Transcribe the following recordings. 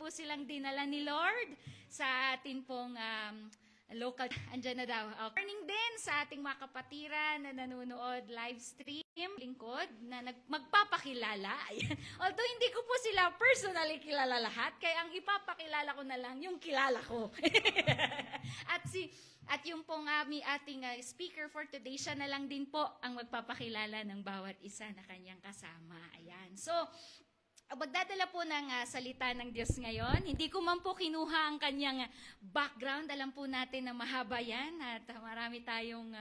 po silang dinala ni Lord sa atin pong local, andyan na daw. Morning din sa ating mga kapatiran na nanonood live stream, lingkod, na magpapakilala. Ayan. Although hindi ko po sila personally kilala lahat, kaya ang ipapakilala ko na lang yung kilala ko. At yung pong ating speaker for today, siya na lang din po ang magpapakilala ng bawat isa na kanyang kasama. Ayan. So, magdadala po ng salita ng Diyos ngayon. Hindi ko man po kinuha ang kanyang background. Alam po natin na mahaba yan at marami tayong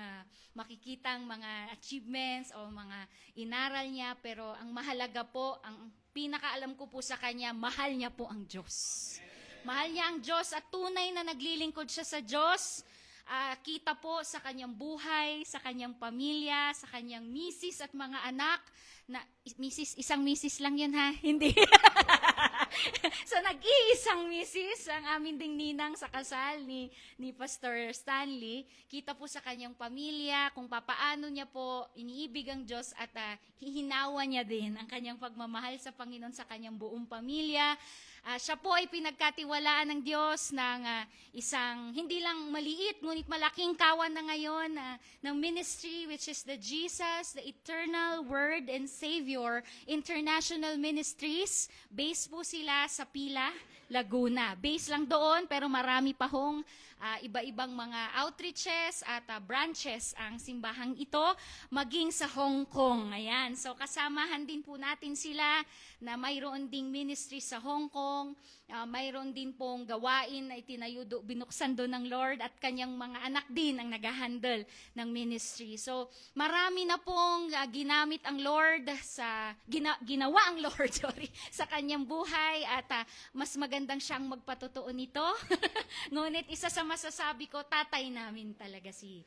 makikitang mga achievements o mga inaral niya. Pero ang mahalaga po, ang pinakaalam ko po sa kanya, mahal niya po ang Diyos. Mahal niya ang Diyos at tunay na naglilingkod siya sa Diyos. Kita po sa kanyang buhay, sa kanyang pamilya, sa kanyang misis at mga anak. Na isang misis lang yun ha, hindi. So nag-iisang misis ang amin ding ninang sa kasal ni Pastor Stanley. Kita po sa kanyang pamilya kung papaano niya po iniibig ang Diyos at hihinawa niya din ang kanyang pagmamahal sa Panginoon sa kanyang buong pamilya. Siya po ay pinagkatiwalaan ng Diyos ng isang hindi lang maliit, ngunit malaking kawan na ngayon ng ministry, which is the Jesus, the Eternal Word and Savior International Ministries. Base po sila sa Pila, Laguna. Base lang doon, pero marami pa hong iba-ibang mga outreaches at branches ang simbahang ito, maging sa Hong Kong. Ayan. So kasamahan din po natin sila na mayroon ding ministry sa Hong Kong, mayroon din pong gawain na itinayo binuksan doon ng Lord at kanyang mga anak din ang nag-handle ng ministry. So marami na pong ginamit ang Lord ginawa ang Lord, sa kanyang buhay at mas magandang siyang magpatotoo nito. Ngunit isa sa masasabi ko, tatay namin talaga si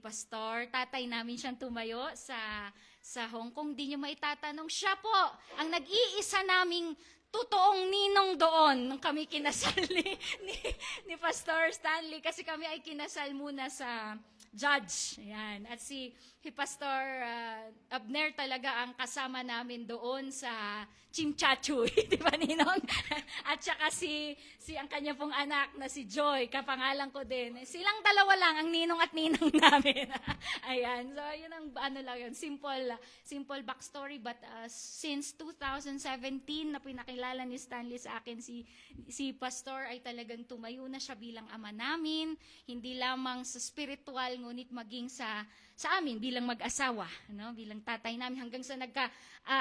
Pastor. Tatay namin siyang tumayo sa Hong Kong. Di niyo maitatanong, siya po ang nag-iisa naming totoong ninong doon nung kami kinasal ni Pastor Stanley, kasi kami ay kinasal muna sa judge. Ayan. At si Pastor Abner talaga ang kasama namin doon sa Chimchachu, di ba Ninong? At saka si ang kanya pong anak na si Joy, kapangalan ko din. Silang dalawa lang ang ninong at ninang namin. Ayan. So yun ang lang yun, simple backstory, but since 2017 na pinakilala ni Stanley sa akin si Pastor ay talagang tumayo na siya bilang ama namin, hindi lamang sa spiritual ngunit maging sa amin bilang mag-asawa, no? Bilang tatay namin hanggang sa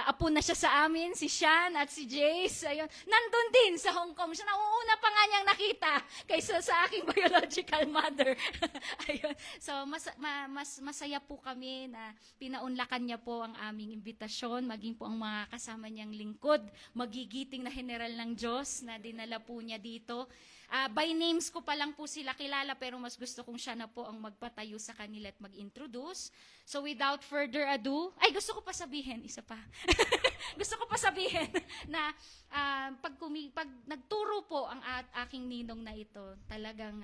apo na siya sa amin, si Sean at si Jace. Ayun, nandun din sa Hong Kong. Siya nauuna pa nga niyang nakita kaysa sa aking biological mother. Ayun. So mas masaya po kami na pinaunlakan niya po ang aming imbitasyon, maging po ang mga kasama niyang lingkod, magigiting na general ng Diyos na dinala po niya dito. By names ko pa lang po sila kilala, pero mas gusto kong siya na po ang magpatayo sa kanila at mag-introduce. So without further ado, gusto ko pa sabihin, isa pa. Gusto ko pa sabihin na pag nagturo po ang aking ninong na ito, talagang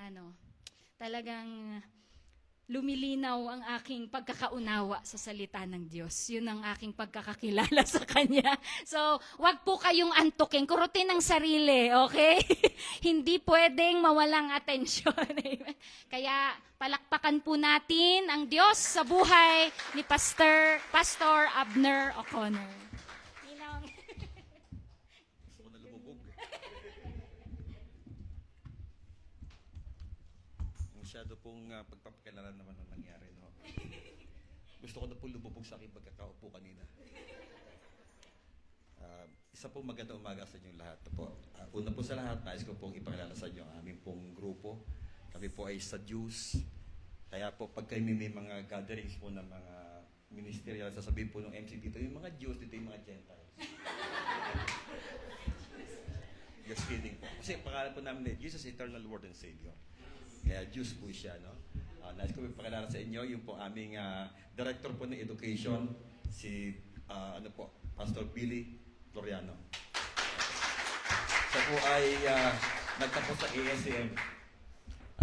lumilinaw ang aking pagkakaunawa sa salita ng Diyos. Yun ang aking pagkakakilala sa Kanya. So, wag po kayong antukin. Kurutin ang sarili, okay? Hindi pwedeng mawalang atensyon. Kaya, palakpakan po natin ang Diyos sa buhay ni Pastor Abner O'Connor. Ninong. Gusto ko na lumubog. Masyado pong pagpapakilala naman ang nangyari, no? Gusto ko na po lumubog sa aking pagkakaupo kanina. Isa pong magandang umaga sa inyong lahat po. Una po sa lahat, nais ko pong ipakilala sa inyo ang aming pong grupo. Kami po ay sa Jews. Kaya po pag kami may mga gatherings po ng mga ministerial, sasabihin po ng MC dito, yung mga Jews, dito yung mga Gentiles. Just kidding po. Kasi pangalan po namin Jesus, Eternal Word and Savior. Kaya Diyos po siya, no? Nais ko ipakilala sa inyo, yung po aming director po ng education, si Pastor Billy Floriano. Siya po ay nagtapos sa ASM.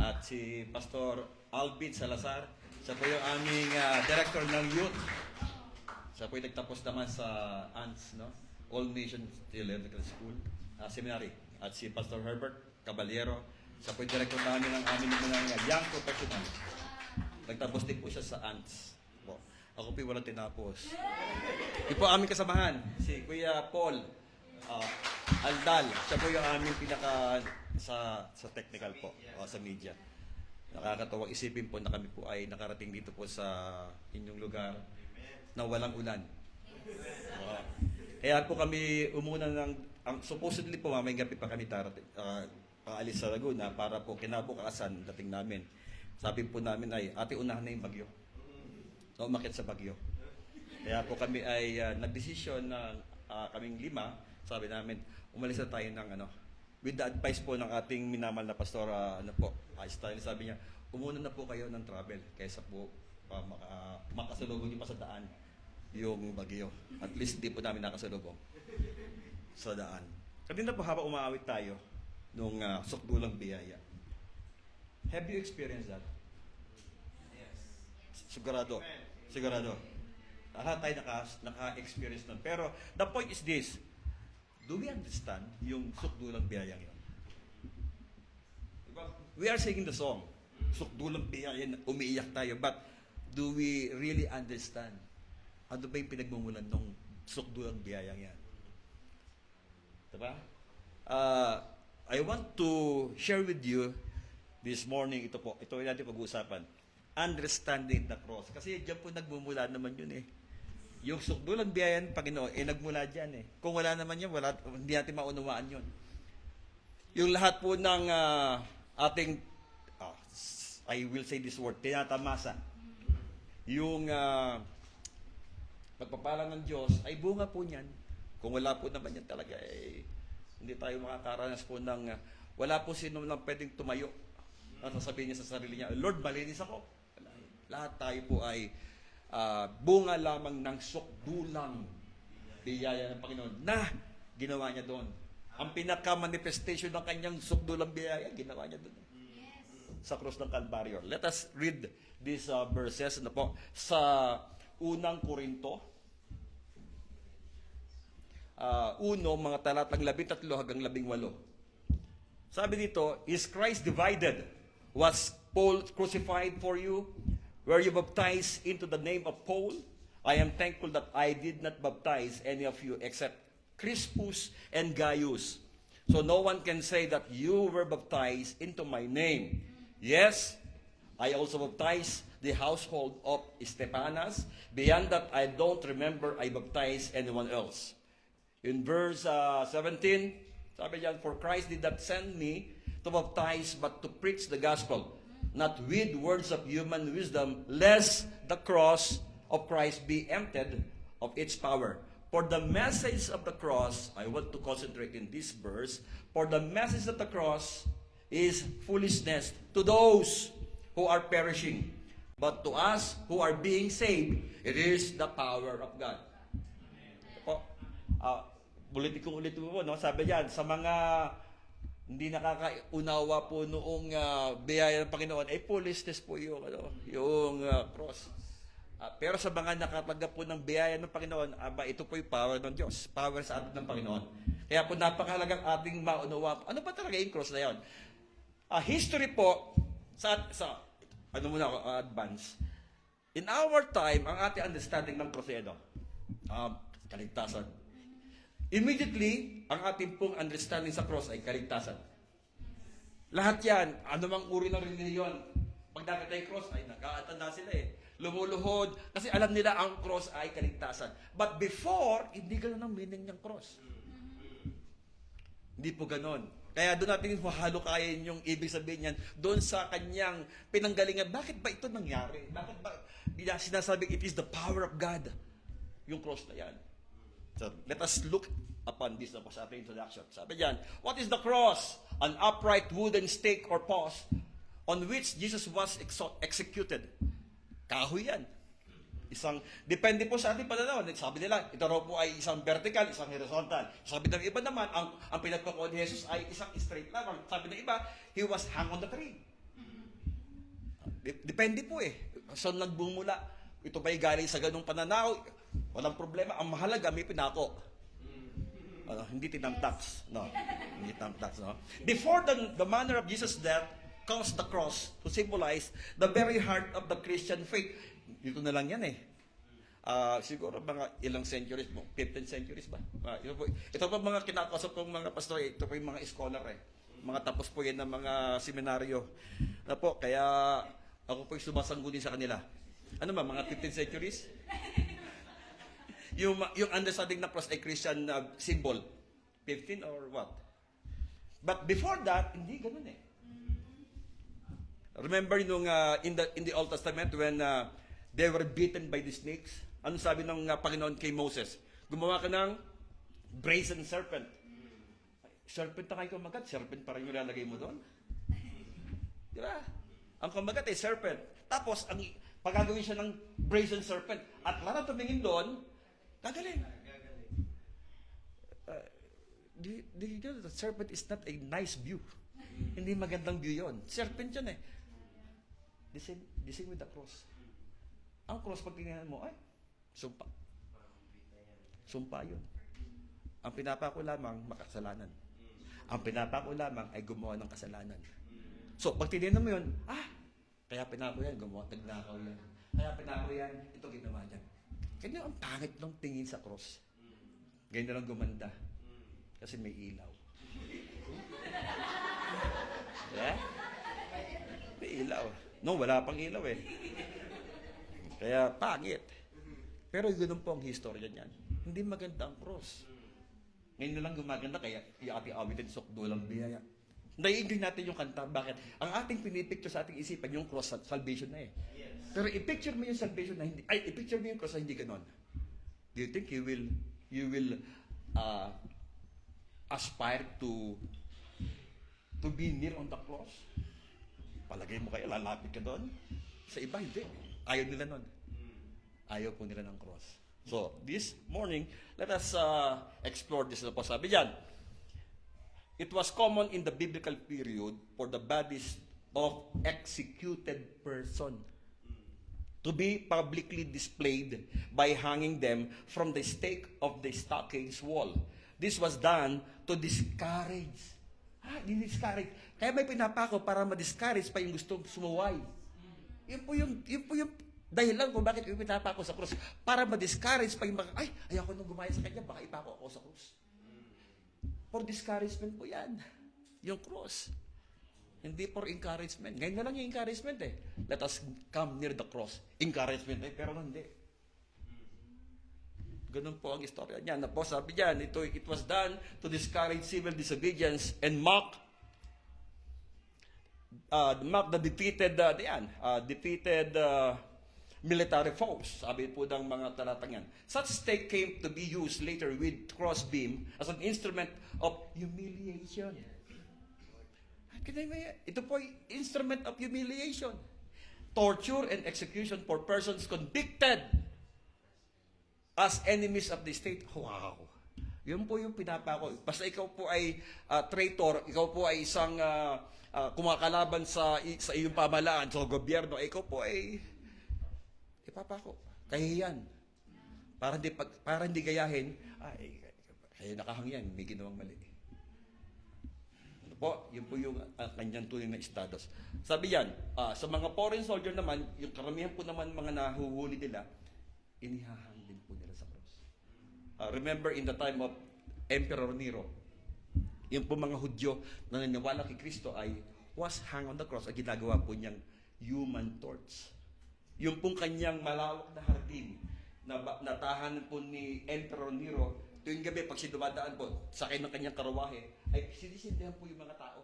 At si Pastor Albit Salazar, siya po yung aming director ng youth. Siya po yung nagtapos naman sa ANS, no? All Nations Theological School, Seminary. at si Pastor Herbert Caballero. Siya po yung director namin ng aming mga young professional. Nagtapos din po siya sa ANTS. Po. Ako po walang tinapos. Ito po aming kasamahan, si Kuya Paul Aldal. Siya po yung aming pinaka sa technical po, sa media. Nakakatawang isipin po na kami po ay nakarating dito po sa inyong lugar na walang ulan. Kaya po kami umuna supposedly po mamayang gabi pa kami paalis sa Laguna para po kinabukasan dating namin. Sabi po namin ay, ate, unahan na yung bagyo. So, umakit sa bagyo. Kaya po kami ay nagdesisyon na kaming 5, sabi namin, umalis na tayo ng with the advice po ng ating minamal na pastor, sabi niya, umuna na po kayo ng travel kaysa po makasalubong niyo pa sa daan yung bagyo. At least di po namin nakasalubong sa daan. Kanina po habang umaawit tayo nung sukdulang biyaya. Have you experienced that? Yes. Sigurado. Sigurado. Lahat tayo naka-experience nun. Pero the point is this, do we understand yung sukdulang biyayang yun? Diba? We are singing the song, sukdulang biyaya, umiiyak tayo, but do we really understand? Ano ba yung pinagmumulan ng sukdulang biyayang yan? Diba? I want to share with you this morning, ito yung natin pag-uusapan, understanding the cross. Kasi dyan po nagmumula naman yun eh. Yung sukdulang biyaya ng Panginoon, nagmula dyan eh. Kung wala naman yan, hindi natin maunawaan yun. Yung lahat po ng ating, I will say this word, tinatamasa. Yung pagpapala ng Diyos, ay bunga po niyan. Kung wala po naman yan talaga, hindi tayo makakaranas po ng, wala po sino lang pwedeng tumayo. At sasabihin niya sa sarili niya, Lord, malinis ako. Lahat tayo po ay bunga lamang ng sukdulang biyaya ng Panginoon na ginawa niya doon. Ang pinaka-manifestation ng kanyang sukdulang biyaya, ginawa niya doon. Sa krus ng Kalbaryo. Let us read these verses po sa unang Korinto. Mga talatang 13 hanggang 18. Sabi dito, is Christ divided? Was Paul crucified for you? Were you baptized into the name of Paul? I am thankful that I did not baptize any of you except Crispus and Gaius. So no one can say that you were baptized into my name. Yes, I also baptized the household of Stephanas. Beyond that, I don't remember I baptized anyone else. In verse 17, sabi diyan, for Christ did not send me to baptize, but to preach the gospel, not with words of human wisdom, lest the cross of Christ be emptied of its power. For the message of the cross, I want to concentrate in this verse, for the message of the cross is foolishness to those who are perishing, but to us who are being saved, it is the power of God. Ulitin ko po, no? Sabi diyan, sa mga hindi nakakaunawa po noong biyaya ng Panginoon, ay foolishness po yung cross. Pero sa mga nakatanggap po ng biyaya ng Panginoon, ito po yung power ng Diyos, power sa atin ng Panginoon. Kaya po napakahalagang ating maunawa. Ano ba talaga yung cross na yun? History po, advance. In our time, ang ating understanding ng cross ay kaligtasan. Immediately, ang ating pong understanding sa cross ay kaligtasan. Lahat yan, anumang uri ng reliyon, pag nakita yung cross, ay nag-aatanda sila lumuluhod, kasi alam nila ang cross ay kaligtasan. But before, hindi ganun ang meaning ng cross. Hindi po ganun. Kaya doon natin mahalukayin yung ibig sabihin niyan, doon sa kanyang pinanggalingan, bakit ba ito nangyari? Bakit ba sinasabi, it is the power of God, yung cross na yan. So, let us look upon this na po sa ating introduction. Sabi diyan, what is the cross? An upright wooden stake or post on which Jesus was executed. Kahoy yan. Depende po sa ating pananaw. Sabi nila, ito raw po ay isang vertical, isang horizontal. Sabi ng iba naman, ang pinagpakuan ni Jesus ay isang straight lamang. Sabi ng iba, he was hung on the tree. Depende po So, nagbumula. Ito ba'y galing sa ganung pananaw? Walang problema. Ang mahalaga, may pinako. Hindi tinamtaks. No. Hindi tinamtaks, no? Before the manner of Jesus' death caused the cross to symbolize the very heart of the Christian faith. Dito na lang yan eh. Siguro mga ilang centuries, 15 centuries ba? Ito po mga kinakausap kong mga pastor, ito po yung mga scholar eh. Mga tapos po yan ng mga seminaryo. Na po, kaya ako po yung sumasangguni sa kanila. Ano ba, mga 15 centuries? yung understanding na cross ay Christian symbol. 15 or what? But before that, hindi ganun eh. Remember nung in the Old Testament when they were beaten by the snakes? Ano sabi ng Panginoon kay Moses? Gumawa ka ng brazen serpent. Serpent na kayo kumagat, serpent pa rin yung lalagay mo doon. Di ba? Ang kumagat ay serpent. Tapos, pagagawin siya ng brazen serpent. At lahat tumingin doon, gagaling. Do you know that serpent is not a nice view? Hindi magandang view yon. Serpent yun eh. The same with the cross. Ang cross, pag tingnan mo, ay, sumpa. Sumpa yun. Ang pinapako lamang, makasalanan. Ang pinapako lamang ay gumawa ng kasalanan. So, pag tinignan mo yun, kaya pinako yan, gumawa, nagnakaw yan. Kaya pinako yan, ito ginawa niya. Kanya ang pangit ng tingin sa cross. Ganyan na lang gumanda. Kasi may ilaw. Yeah? May ilaw. No, wala pang ilaw eh. Kaya pangit. Pero ganoon po ang history niyan. Hindi maganda ang cross. Ngayon na lang gumaganda, kaya yung ating awitin, sukdo lang biyaya. Nai-enjoy natin yung kanta. Bakit? Ang ating pinipicture sa ating isipan, yung cross, salvation na eh. Pero i-picture mo yung salvation na hindi, i-picture mo yung cross na hindi ganon. Do you think you will aspire to be near on the cross? Palagay mo kaya, lalapit ka doon? Sa iba, hindi. Ayaw nila nun. Ayaw po nila ng cross. So, this morning, let us explore this. Ano po sabi dyan? It was common in the biblical period for the bodies of executed person to be publicly displayed by hanging them from the stake of the stockades wall. This was done to discourage. Discourage. Kaya may pinapako para ma-discourage pa yung gustong sumuway. Yun po yung dahilan kung bakit yung pinapako sa krus. Para ma-discourage pa yung mga, ayaw ko nung gumaya sa kanya, baka ipako ako sa krus. For discouragement po yan. Yung cross. Hindi for encouragement. Ngayon na lang yung encouragement eh. Let us come near the cross. Encouragement eh, pero hindi. Ganun po ang istorya niya. Na po sabi niyan, it was done to discourage civil disobedience and mock the defeated military foes. Sabi po ng mga talatang yan. Such stake came to be used later with crossbeam as an instrument of humiliation. Ito po ay instrument of humiliation. Torture and execution for persons convicted as enemies of the state. Wow! Yun po yung pinapako. Basta ikaw po ay traitor, ikaw po ay isang kumakalaban sa iyong pamahalaan, sa gobyerno, ikaw po ay ipapako. Kahihiyan. Para hindi gayahin, kaya nakahangyan, may ginawang mali. Ano po, yun po yung kanyang tunay na estados. Sabi yan, sa mga foreign soldier naman, yung karamihan po naman mga nahuhuli nila, inihahang din po nila sa cross. Remember in the time of Emperor Nero, yung po mga Hudyo na naniniwala kay Kristo ay was hang on the cross, ay ginagawa po niyang human torch. Yung pong kanyang malawak na hardin na natahanan po ni Emperor Nero, tuwing gabi pag sinumadaan po, sakay ng kanyang karawahe, ay sinisindihan po yung mga tao.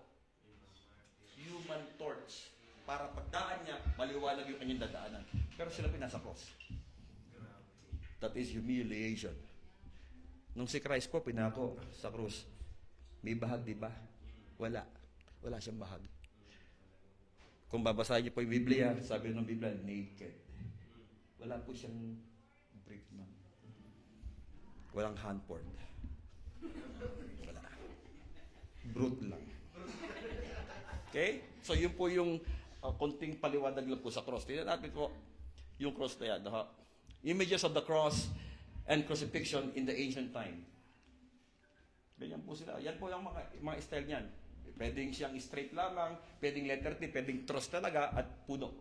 Human torch. Para pagdaan niya, maliwanag yung kanyang dadaanan. Pero sila pinasa cross. That is humiliation. Nung si Christ po, pinako sa krus, may bahag, di ba? Wala. Wala siyang bahag. Kung babasahin niyo po yung Biblia, sabi ng Biblia, naked. Wala po siyang brief man. Walang handport. Wala. Brute lang. Okay? So yun po yung konting paliwanag lang po sa cross. Tingnan natin po yung cross na yan. Images of the cross and crucifixion in the ancient time. Ganyan po sila. Yan po yung mga style niyan. Pwedeng siyang straight lamang, pwedeng letter T, pwedeng cross talaga, at puno.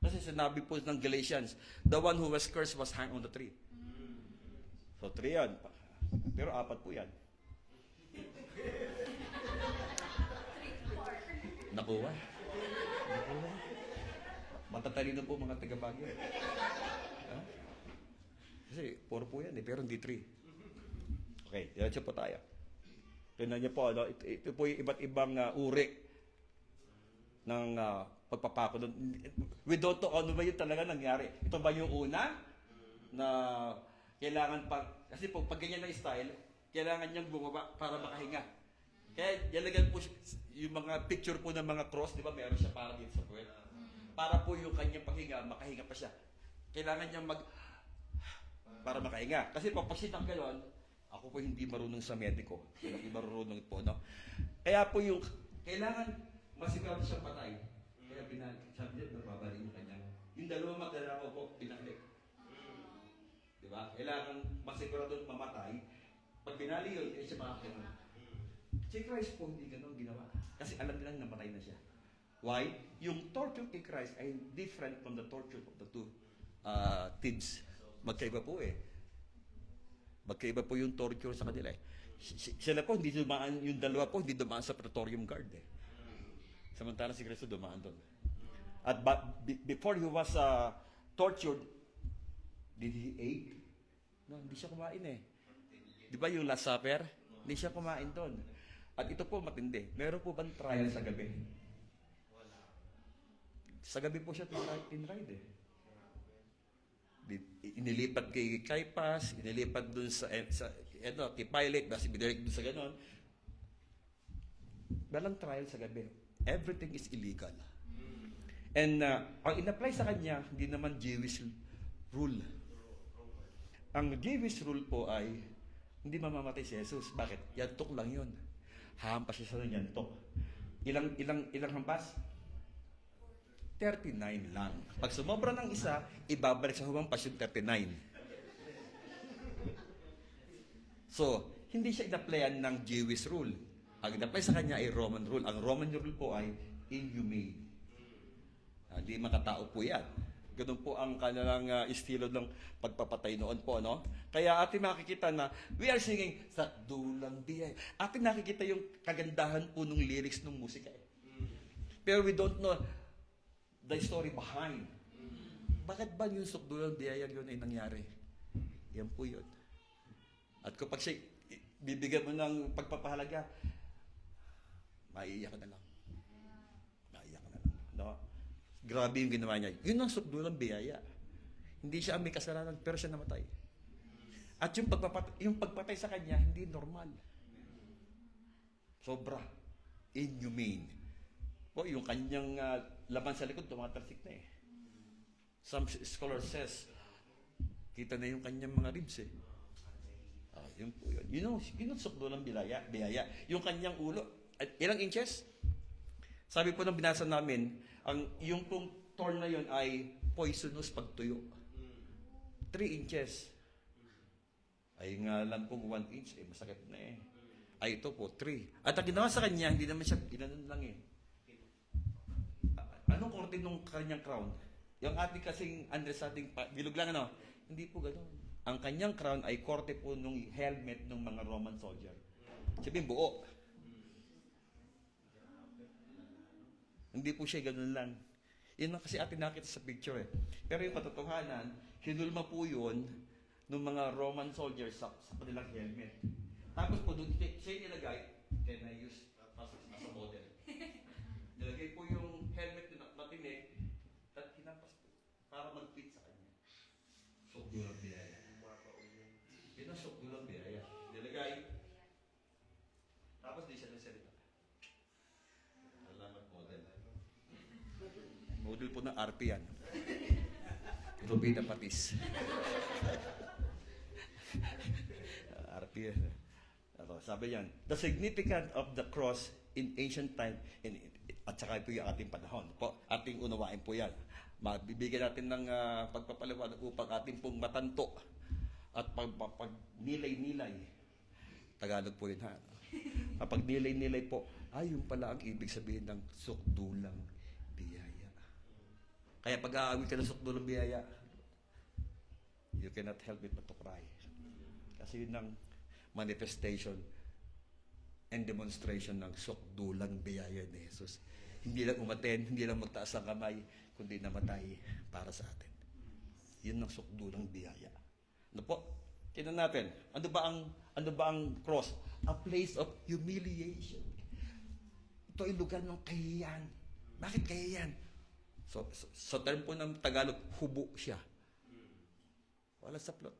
Kasi sinabi po ng Galatians, the one who was cursed was hung on the tree. So 3 yan. Pero 4 po yan. Nakuha. Matatalino po mga taga-Baguio. Ha? Kasi 4 po yan pero hindi 3. Okay, diretso po tayo. Tignan niyo po, ito po yung iba't ibang uri ng pagpapako. We don't know ano ba yung talaga nangyari. Ito ba yung una na kailangan kasi pag ganyan na style, kailangan niyang bumaba para makahinga. Kaya nilagyan po yung mga picture po ng mga cross, di ba? Meron siya para dito sa puwet. Para po yung kanyang paghinga, makahinga pa siya. Kailangan niyang para makahinga. Kasi pag ng gano'n, ako po hindi marunong sa mediko. Hindi marunong po, no? Kaya po yung, kailangan masigurado siyang patay. Kaya sabi niya, nababalik yung kanyang. Yung dalawang magdala ko po, pinaklik. Di ba? Kailangan masigurado mamatay. Pag binali yun, siya makakita. Si Christ po hindi ganun ginawa. Kasi alam nilang namatay na siya. Why? Yung torture kay Christ ay different from the torture of the two thieves. Magkaiba po eh. Magkaiba po yung torture sa kanila eh. Sila po, hindi dumaan, yung dalawa po, hindi dumaan sa Praetorium Guard eh. Samantala si Cristo dumaan doon. At before he was tortured, did he eat? No, hindi siya kumain eh. Di ba yung Last Supper? Hindi siya kumain doon. At ito po matindi. Meron po bang trial sa gabi? Sa gabi po siya tinride eh. Inilipat kay Caiaphas, inilipat dun kay Pilate, basi binalik dun sa ganon. Walang trial sa gabi. Everything is illegal. And ang in-apply sa kanya, hindi naman Jewish rule. Ang Jewish rule po ay hindi mamamatay si Jesus. Bakit? Yantok lang yun. Hahampas siya sa yantok. Ilang hampas? 39 lang. Pag sumobra ng isa, ibabalik sa humampas yung 39. So, hindi siya in-applyan ng Jewish rule. Ang in-apply sa kanya ay Roman rule. Ang Roman rule po ay inhumane. Hindi makatao po yan. Ganun po ang kanilang estilo ng pagpapatay noon po, no? Kaya ating makikita na we are singing sa dulang biyaya. Ating nakikita yung kagandahan po ng lyrics ng musika. Pero we don't know the story behind. Bakit ba yung sukdulang biyaya yun ay nangyari? Yan po yun. At kapag siya bibigyan mo ng pagpapahalaga, maiiyak ka na lang. Maiiyak ka na lang. No? Grabe yung ginawa niya. Yun ang sukdulang biyaya. Hindi siya ang may kasalanan, pero siya namatay. At yung pagpatay sa kanya, hindi normal. Sobra. Inhumane. Po, yung kanyang laban sa likod, tumatalsik na eh. Some scholar says, kita na yung kanyang mga ribs eh. Yun po yun. Yun ang sukdulang biyaya. Yung kanyang ulo, ilang inches? Sabi po ng binasa namin, yung pong thorn na yun ay poisonous pagtuyo. 3 inches. Ay nga lang pong 1 inch, masakit na eh. Ay ito po, 3. At ang ginawa sa kanya, hindi naman siya, inanon lang eh. Anong korte nung kanyang crown? Yung ating kasing Andres ating bilog lang ano? Hindi po ganoon. Ang kanyang crown ay korte po nung helmet ng mga Roman soldier. Sabihin buo. Hindi po siya ganoon lang. Yun kasi atin nakita sa picture eh. Pero yung katotohanan, hinulma po yun ng mga Roman soldiers sa kanilang helmet. Tapos po doon siya nilagay, can I use as a model? Nilagay po yung helmet na tinig at hinampas po para mag-fit sa kanya. Sukdulang biyaya. Yun ang sukdulang biyaya. Nilagay. Tapos di siya nagsalita. Salamat model. Model po ng RP yan. Rubina Patis. RP yan. Sabi yan, the significance of the cross in ancient time, at saka po yung ating panahon. Po, ating unawain po yan. Mabibigyan natin ng pagpapaliwanag upang ating pong matanto at pag nilay-nilay. Tagalog po yun ha. Kapag nilay-nilay po, yun pala ang ibig sabihin ng sukdulang biyaya. Kaya pag aawit ka ng sukdulang biyaya, you cannot help it but to cry. Kasi yun ang manifestation and demonstration ng sukdulang biyaya ni Jesus. Hindi lang umaten, hindi lang magtaas ang kamay, kundi namatay para sa atin. Yun ang sukdulang biyaya. Ano po? Tingnan natin. Ano ba ang cross? A place of humiliation. Ito ay lugar ng kahihiyan. Bakit kahihiyan? So term po ng Tagalog, hubo siya. Wala sa plot.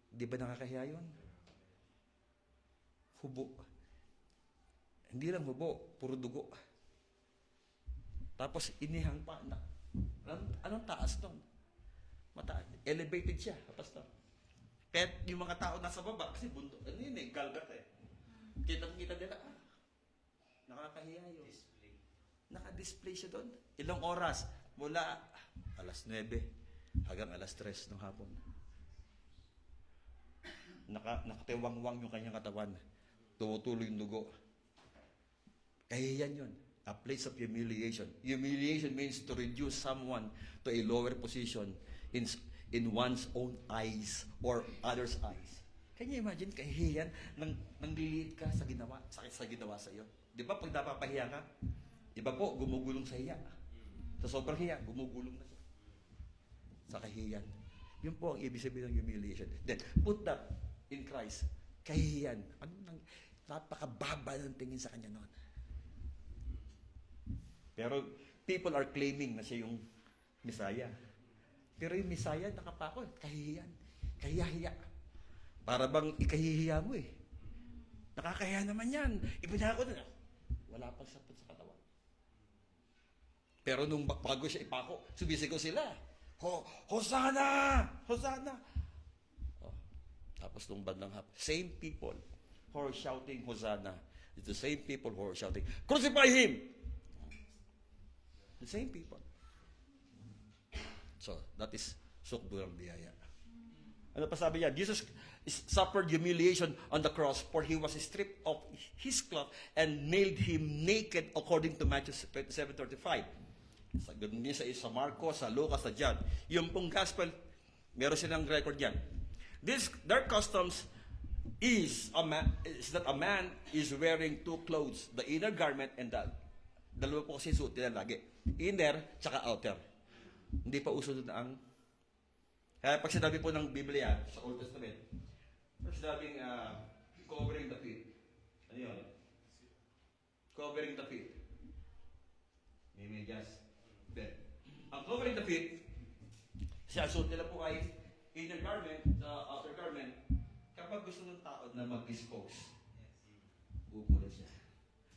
Di ba nakakahiya yun? Hubo. Hindi lang hubo, puro dugo. Tapos inihang pa. Anong taas doon? Mataas. Elevated siya, pastor. Kahit yung mga tao nasa baba, kasi bundok, ano yun eh, galgat eh. Kita nila, nakakahiya yun. Naka-display siya doon. Ilang oras? Mula alas 9 hanggang alas 3 ng hapon. Nakatiwangwang yung kanyang katawan. Tumutuloy yung dugo. Kahihiyan yun. A place of humiliation. Humiliation means to reduce someone to a lower position in one's own eyes or others' eyes. Can you imagine kahihiyan nang liliit ka sa ginawa sa iyo? Di ba pag napapahiya ka, iba po gumugulong sa hiya. Sa sobrang hiya, gumugulong na siya. Sa kahihiyan. Yun po ang ibig sabihin ng humiliation. Then, put that in Christ. Kahihiyan. Napakababa ng tingin sa kanya noon. Pero people are claiming na siya yung Messiah. Pero yung Messiah nakapako, kahihiyan. Kahihiya. Para bang ikahihiya mo eh. Nakakahiya naman yan. Ibinako na. Wala pang sapot sa katawan. Pero nung bago siya ipako, sumisigaw sila. Hosanna! Hosanna! Tapos nung bandang hap, same people who are shouting Hosanna. It's the same people who are shouting, crucify him! The same people. So, that is sukdulang biyaya. Ano pa sabi niya? Jesus suffered humiliation on the cross, for he was stripped of his cloth and nailed him naked according to Matthew 27:35. Sa ganun din sa Marcos, sa Lucas, sa John. Yung pong gospel, meron silang record yan. Their customs is that a man is wearing two clothes, the inner garment and the dalawa po kasi suot nila lagi. Inner, tsaka outer. Hindi pa uso doon ang... Kaya pag sinabi po ng Biblia, sa Old Testament, pag sinabing covering the feet, ano yun? Covering the feet. May medyas. Then, ang covering the feet, siya suot nila po ay inner garment, outer garment, kapag gusto ng tao na mag-dispose, uupo na siya.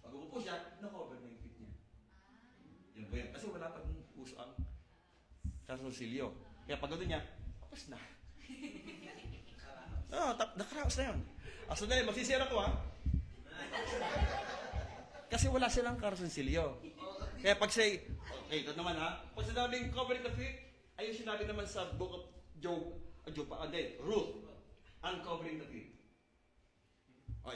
Pag uupo siya, na-cover na yung feet niya. Yan po yan. Kasi wala pang uso ang kasulsilyo. Kaya pag gano'n niya, tapos na. Nakaraos na yun. So dahil, magsisira ko Kasi wala silang kasulsilyo. Kaya pag say, okay, ito naman pag sinabing covering the feet, ayun sinabi naman sa book of Ruth, uncovering the feet.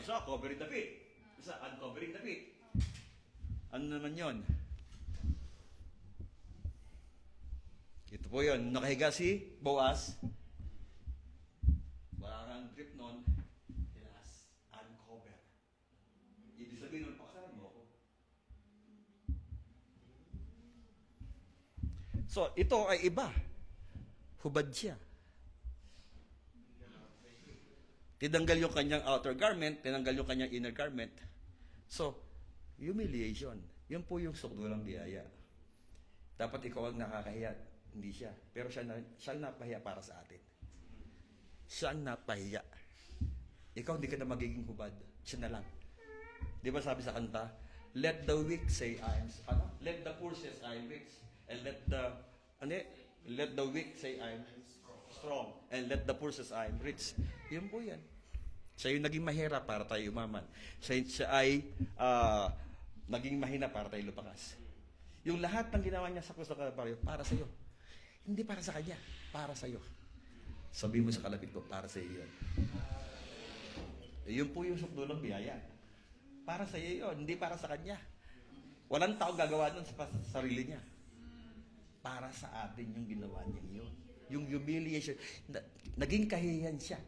Isa, covering the feet. Isa, uncovering the feet. Ano naman yon? Ito po yun. Nakahiga si Boaz. Wala kang grip nun. Tilas, uncover. Ibig sabihin nun, paksahan mo ako. So, ito ay iba. Hubad siya. Tinanggal yung kanyang outer garment, tinanggal yung kanyang inner garment. So, humiliation. Yun po yung sukdulang biyaya. Dapat ikaw ang nakakahiya. Hindi siya. Pero siya napahiya para sa atin. Siya ang napahiya. Ikaw hindi ka na magiging hubad. Siya na lang. Di ba sabi sa kanta, let the weak say let the poor say I am rich. And let the weak say I am strong. And let the poor say I am rich. Yun po yan. Siya yung naging mahirap para tayo umaman. Siya ay naging mahina para tayo lupakas. Yung lahat ng ginawa niya sa krus ng Kalbaryo, para sa iyo. Hindi para sa kanya, para sa iyo. Sabihin mo sa kalapit ko, para sa iyo. Yun po yung sukdulang biyaya. Para sa iyo yun, hindi para sa kanya. Walang tao gagawa nun sa sarili niya. Para sa atin yung ginawa niya yun. Yung humiliation, naging kahihiyan siya.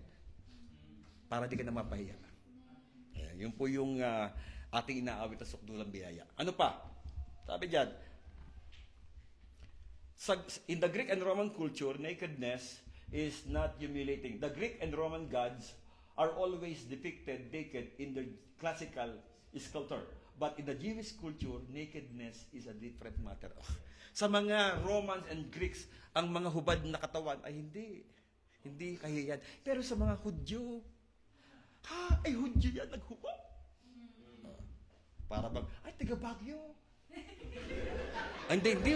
Para di ka na mapahiya. Yun po yung ating inaawit na sukdulang biyaya. Ano pa? Sabi dyan, in the Greek and Roman culture, nakedness is not humiliating. The Greek and Roman gods are always depicted naked in their classical sculpture. But in the Jewish culture, nakedness is a different matter. Sa mga Romans and Greeks, ang mga hubad na katawan ay hindi kahihiyan. Pero sa mga Hudyo, ay Hudyo yan, naghubad. Para bang, ay, taga Baguio. Hindi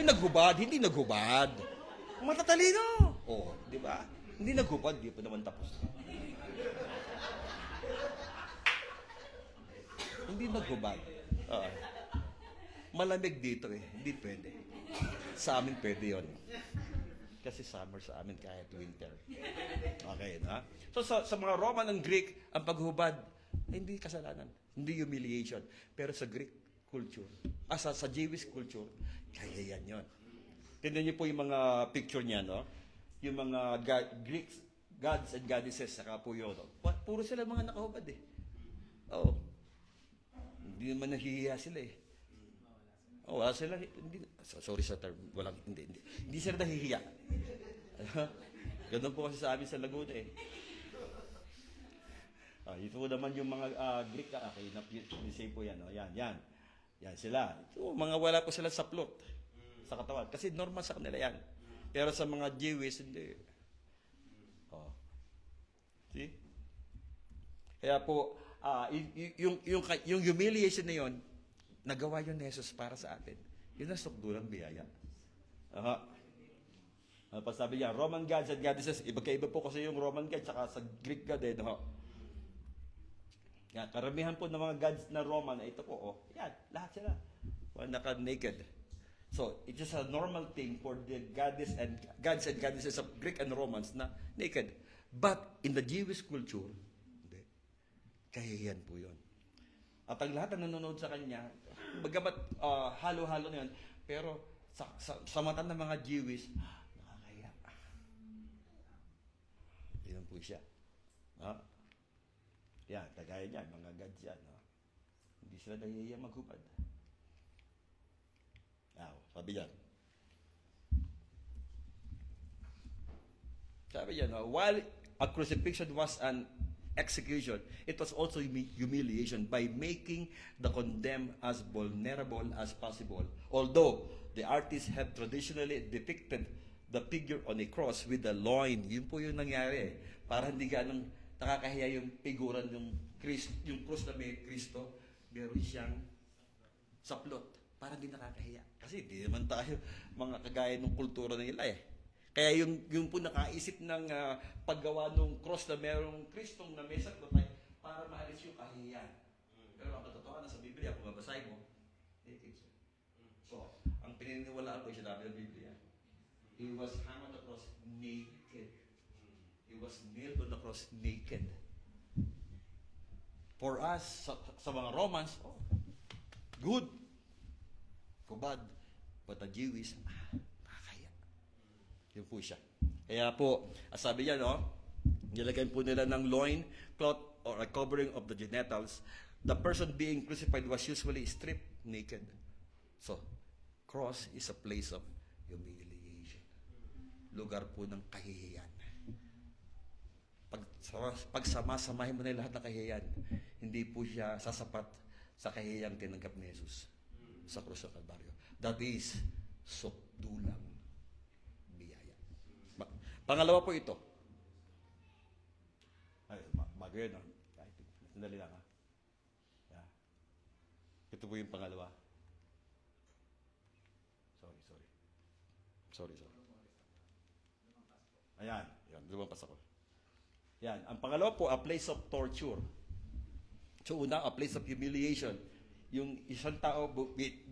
naghubad. Matatalino. Di ba? Hindi naghubad, di pa naman tapos. Hindi naghubad. Malamig dito hindi pwede. Sa amin pwede yon. Kasi summer sa amin kahit winter. Okay, na? So sa mga Roman and Greek, ang paghubad, hindi kasalanan. Hindi humiliation. Pero sa Greek culture, sa Jewish culture, kaya yan yun. Tignan niyo po yung mga picture niya, no? Yung mga Greek gods and goddesses, saka po yun. Puro sila mga nakahubad Hindi naman nahihiya sila wala sila. Sorry sa term. Hindi sila nahihiya. Ganun po kasi sa amin sa Laguna ito naman yung mga Greek. Okay, po yan. Yan sila. Ito, mga wala po sila sa plot. Sa katawan. Kasi normal sa kanila yan. Pero sa mga Jewish, hindi. See? Kaya po, yung humiliation na yun, nagawa yun ni Jesus para sa atin. Yun ang sukdulang biyaya. Sabi niya, Roman gods and goddesses, iba po kasi yung Roman gods saka sa Greek god Yan, karamihan po ng mga gods na Roman, ito po, yan, lahat sila. Naka-naked. So, it is a normal thing for the gods and goddesses of Greek and Romans na naked. But in the Jewish culture, hindi. Kahihiyan po yun. At ang lahat na nanonood sa kanya, bagamat halo-halo na yun, pero sa mata ng mga Jewish, nakakahiya. Yan po siya. Yan, kagaya niyan, mga gods yan. Hindi sila nahihiya maghubad. Sabi yan. While a crucifixion was an execution, it was also humiliation by making the condemned as vulnerable as possible. Although the artists have traditionally depicted the figure on a cross with the loin, yun po yung nangyari. Para hindi ganong nakakahiya yung figuran yung cross na may Kristo, meron siyang saplot. Para hindi nakakahiya. Kasi hindi naman tayo mga kagaya ng kultura nila Kaya yung po nakaisip ng paggawa ng cross na merong Kristong na may saklot ay para maalis yung kahihiyan. Pero ang katotohanan sa Biblia, kung mabasahin mo, naked siya. So, ang pininiwalaan ko sinabi ng Biblia, He was hung on the cross naked. He was nailed on the cross naked. For us, sa mga Romans, good. Kubad. But the Jewish, nakakaya. Yun po siya. Kaya po, sabi niya, nilagay po nila ng loin, cloth, or a covering of the genitals. The person being crucified was usually stripped naked. So, cross is a place of humiliation. Lugar po ng kahihiyan. Pag sama-samahin mo na lahat ng kahihiyan, hindi po siya sasapat sa kahihiyang tinanggap ni Jesus sa krus ng Kalbaryo. That is sukdulang biyaya. Pangalawa po ito. Bago yun, sandali lang Ito po yung pangalawa. Sorry. Ayan, lumampas ako. Yan, ang pangalawa po, a place of torture. So una, a place of humiliation. Yung isang tao,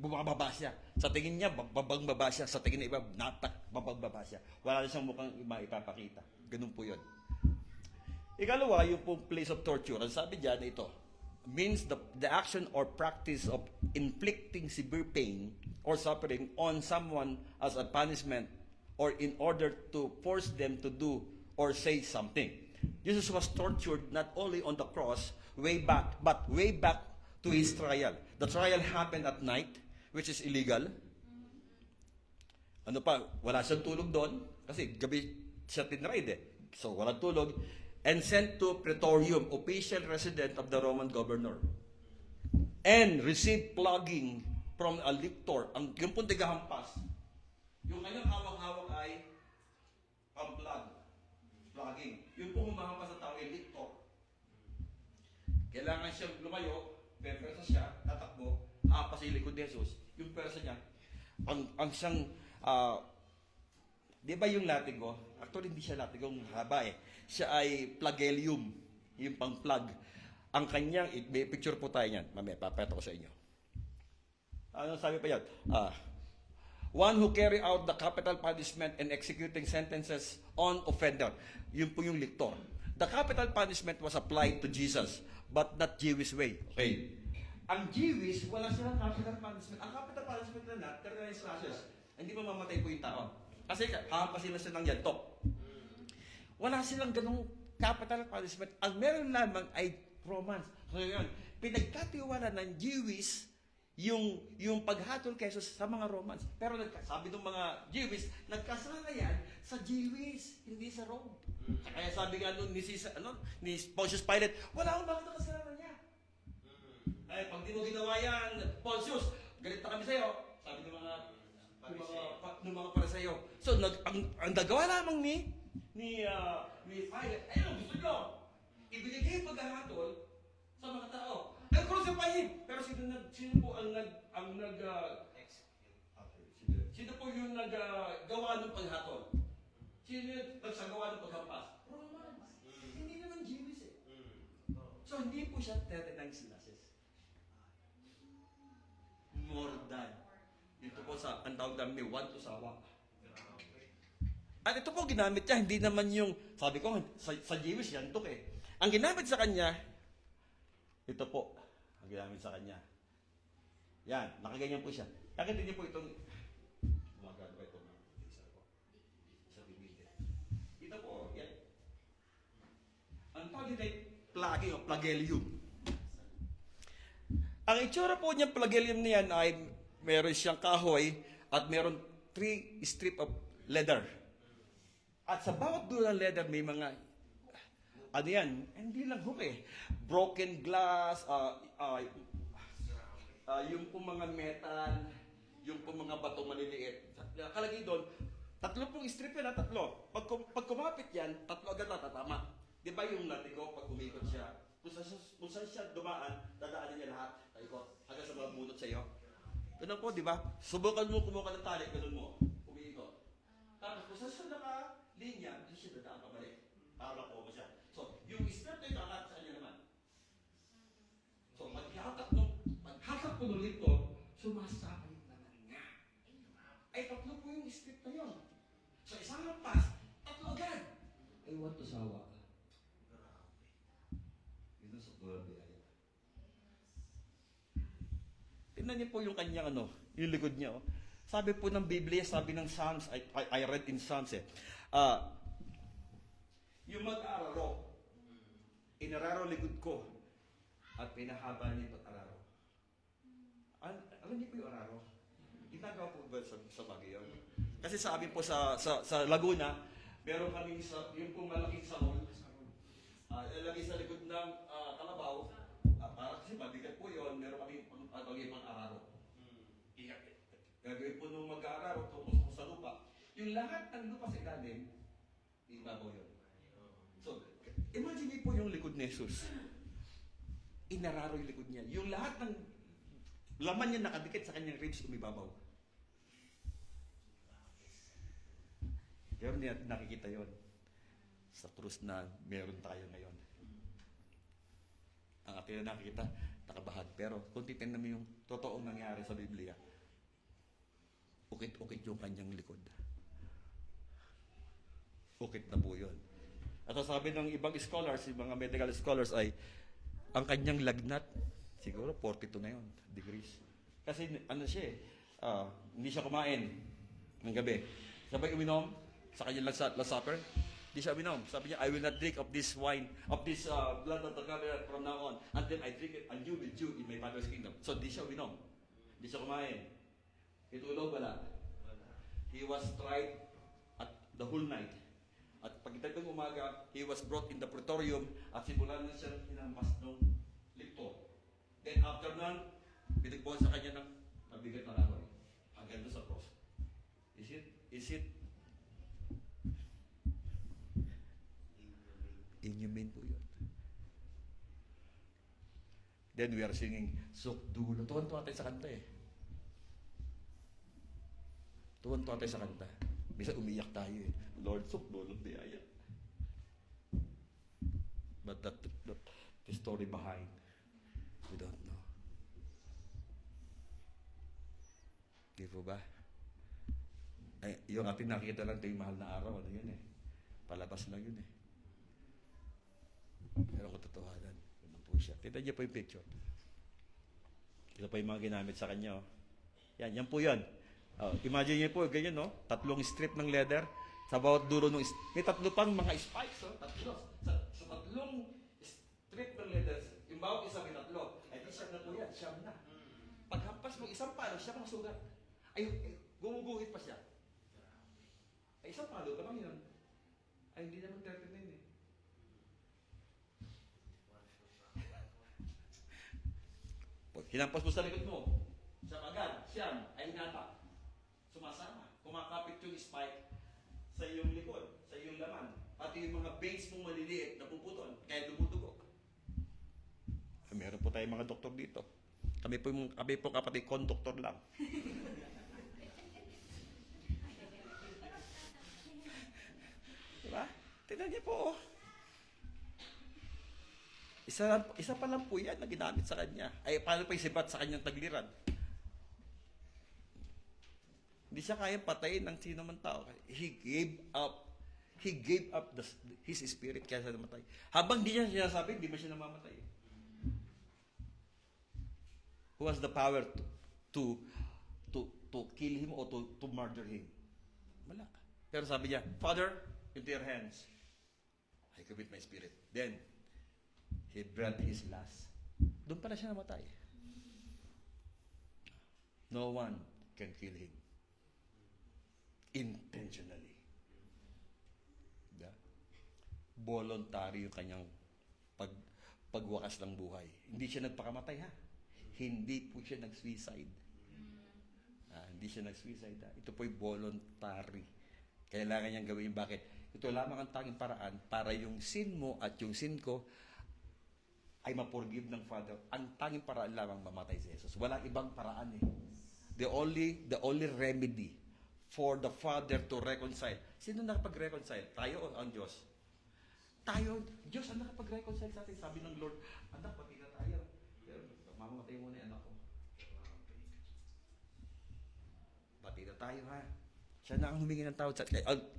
bumababa siya. Sa tingin niya, babang-baba siya. Sa tingin ng iba, babang-baba siya. Wala na siyang mukhang maipapakita. Ganun po yun. Ikalawa, yung pong place of torture. Ang sabi dyan, ito, means the action or practice of inflicting severe pain or suffering on someone as a punishment or in order to force them to do or say something. Jesus was tortured not only on the cross, way back, but way back to his trial. The trial happened at night, which is illegal. Ano pa, wala siyang tulog doon, kasi gabi siya tinride eh. So, walang tulog. And sent to Praetorium, official resident of the Roman governor. And received flogging from a lictor. Yung pong tigahampas. Yung kanyang hawak-hawak ay pang-plug. Flogging. Yung pong humahampas sa tao ay lictor. Kailangan siyang lumayo, persa siya, tatakbo, hapas yung likod ni Jesus. Yung persa niya, ang siyang, di ba yung latigo? Actually, hindi siya latigong haba eh. Siya ay flagellum, yung pang-plug. Ang kanyang, may picture po tayo niyan. Mamaya, papayat ko sa inyo. Ano sabi pa yan? One who carry out the capital punishment and executing sentences on offender. Yun po yung lictor. The capital punishment was applied to Jesus, but not Jewish way. Okay. Ang Jewish, wala silang capital punishment. Ang capital punishment na 39 slashes. Hindi pa mamatay po yung tao. Kasi hampasin na siya ng yantok. Wala silang ganung capital punishment. Ang meron lamang ay Romans. So yun, pinagkatiwala ng Jewish yung paghatol kay Jesus sa mga Romans. Pero sabi ng mga Jewish, nagkasala yan sa Jewish, hindi sa Rome. Kaya sabi nga nun ni Pontius Pilate, wala akong bakit nakasalanan niya. Ay, pag di mo ginawa yan, Pontius, galit na kami sa'yo. Sabi ng mga Pariseo. So, ang nagawa lamang ni Pilate, ayun, gusto nyo, ibinigay yung paghahatol sa mga tao. Ay, crucify him! Pero sino po sino po yung naggawa ng paghatol? Sino yung nagsagawa ng paghampas? Romans. Hindi naman Jewish eh. So, hindi po siya 39 slashes. More than. Dito po ang tawag namin, 1 to sawa. At ito po ginamit niya, hindi naman yung, sabi ko, sa Jewish yan to eh. Ang ginamit sa kanya, ito po, ang ginamit sa kanya. Yan, nakaganyan po siya. Nakita niyo po itong, gumagano ba itong isa po? Sa bibig. Ito po, yan. Ang tawag nito ay plagi o flagellum. Ang itsura po niyang flagellum niyan ay meron siyang kahoy at meron 3 strip of leather. At sa bawat dulo ng leather may mga ano yan, hindi lang hook eh. Broken glass, yung pong mga metal, yung pong mga bato maliliit. Nakalagay doon, 3 pong strip yan, 3. Pag kumapit yan, 3 agad natatama. Di ba yung latigo, pag umikot siya, kung saan siya dumaan, dadaanan niya lahat. Ikot, hanggang sa mga bunot sa iyo. Ganun po, di ba? Subukan mo kumuha ng tali, ganun mo, umiikot. Tapos kung saan siya naka-linya, hindi siya dadaan pabalik. Para makuha mo siya. So, yung strip na ito, sa kanya naman. So, paghatak po ng lito, sumasama yung naman nga. Ay, 3 po yung strip na yun. So, isang lampas, 3 agad. Ay, what to sawa? Yun ang sukulan niya. Tingnan niyo po yung kanyang yung likod niya. Oh. Sabi po ng Biblia, sabi ng Psalms, I read in Psalms yung mag-araro, inararo likod ko, at pinahaba niya yung araro. Alam niyo po yung araro? Ginagawa po ba sa Baguio? Kasi sabi po sa Laguna, meron kami yung pong malaking salon, ilagay sa likod ng kalabaw, para kasi mabigat po yun, meron kami pang araro. Gagawin po nung mag-aararo, tupos po sa lupa. Yung lahat ng lupa sa ilalim, ibabaw yun. So, imagine niyo po yung likod ni Jesus. Inararo yung likod niya. Yung lahat ng laman niya nakadikit sa kanyang ribs, umibabaw. Pero hindi natin nakikita yon sa krus na meron tayo ngayon. Ang ating na nakikita, nakabahag. Pero kung titignan mo yung totoong nangyari sa Biblia, ukit-ukit yung kanyang likod. Ukit na po yun. At ang sabi ng ibang scholars, yung mga medical scholars ay, ang kanyang lagnat, siguro 42 na yun, degrees. Kasi ano siya hindi siya kumain ng gabi. Sabay uminom sa kanyang last supper, hindi siya uminom. Sabi niya, I will not drink of this wine, of this blood of the covenant from now on, until I drink it anew with you in my Father's kingdom. So, hindi siya uminom. Hindi siya kumain. Itulog, wala. He was tried at the whole night. At pagdating ng umaga, he was brought in the praetorium at simulan na siyang hinampas ng likto. Then after nun, binigbuhan sa kanya ng mabigat na kahoy. Hanggang doon sa cross. Is it inhumane po yun? Then we are singing, Sukdulo. Tuwan-tuwa tayo sa kanta eh. Tuwan-tuwa tayo sa kanta. Bisa umiyak tayo eh. Lord, Sukdulo, biyaya. But the story behind, we don't know. Di po ba? Ay, yung ating nakita lang ito yung mahal na araw, ano yun eh. Palabas lang yun eh. Pero kung totohanan, yun po siya. Tignan niyo po yung picture. Ito po yung mga ginamit sa kanya. Oh. Yan po yan. Oh, imagine niyo po, ganyan, no? 3 strip ng leather. Sa bawat dulo ng may 3 pang mga spikes, oh. 3. Sa 3 strip ng leather, yung bawat isa may 3. Ay, siyam na po yan. Siyam na. Paghampas mo isang palo, siya ang sugat. Ay, gumuguhit pa siya. Ay, isang palo ka lang yun. Ay, hindi naman 39 eh. Hinampas mo sa likod mo. Siyam agad. Siyam. Ay, hinata. Sumasama. Kumakapit yung spike sa iyong likod, sa iyong laman. Pati yung mga veins mong maliliit na puputol, kaya dumudugo. Meron po tayong mga doktor dito. Kami po kapatid, konduktor lang. Diba? Tignan niyo po. Isa pa lang po yan na ginamit sa kanya. Ay, paano pa isibat sa kanyang tagliran? Hindi siya kaya patayin ng sino man tao. He gave up his spirit kaya siya namatay. Habang di niya sinasabi, hindi mo siya namamatay. Who has the power to kill him or to murder him? Wala. Pero sabi niya, Father, into your hands, I commit my spirit. Then, he breathed his last. Doon pala siya namatay. No one can kill him. Intentionally. Voluntary yung kanyang pagwakas ng buhay. Hindi siya nagpakamatay ha. Hindi po siya nag-suicide. Hindi siya nag-suicide ha. Ito po'y voluntary. Kailangan niyang gawin. Bakit? Ito lamang ang tanging paraan para yung sin mo at yung sin ko ay ma-forgive ng Father. Ang tanging paraan lamang mamatay si Jesus. Walang ibang paraan eh. The only remedy for the Father to reconcile. Sino nakapag-reconcile? Tayo o ang Diyos? Tayo. Diyos ang nakapag-reconcile sa atin. Sabi ng Lord, anak, pati na tayo. Pero mamamatay mo na yung anak ko. Pati na tayo ha. Siya na ang humingi ng tawad sa atin.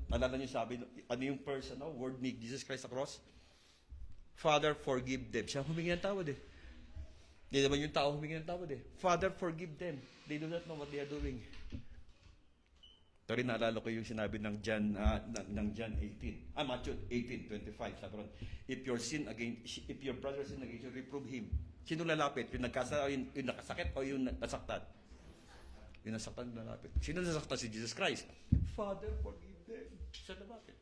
Alala niyo sabi, ano yung person, word ni Jesus Christ sa cross? Father, forgive them. Siya humingi ng tawad eh. Hindi naman yung tao humingi ng tawad eh. Father, forgive them. They do not know what they are doing. Ito rin naalala ko yung sinabi ng John 18. Matthew 18:25. Sabi ron, if your brother sin against you, reprove him. Sino lalapit? Yung nakasakit o yung nasaktan? Yung nasaktan lalapit. Sino nasaktan? Si Jesus Christ. Father, forgive them. Siya lalapit.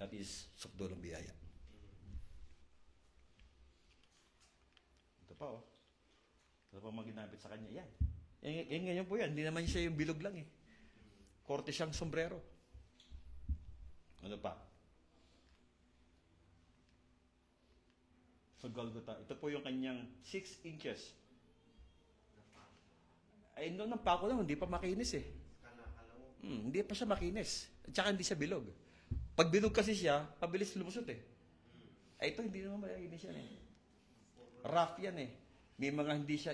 That is sukdulong biyaya. Ito pa oh. Ito pa mga ginamit sa kanya. Yan. Yan ganyan po yan. Hindi naman siya yung bilog lang eh. Korte siyang sombrero. Ano pa? Sa Golgotha. Ito po yung kanyang 6 inches. Ay, noon ang pako lang, hindi pa makinis eh. Hindi pa siya makinis. At saka hindi siya bilog. Pag bilog kasi siya, pabilis lumusot eh. Ay, ito hindi naman makinis yan eh. Rough yan eh. May mga hindi siya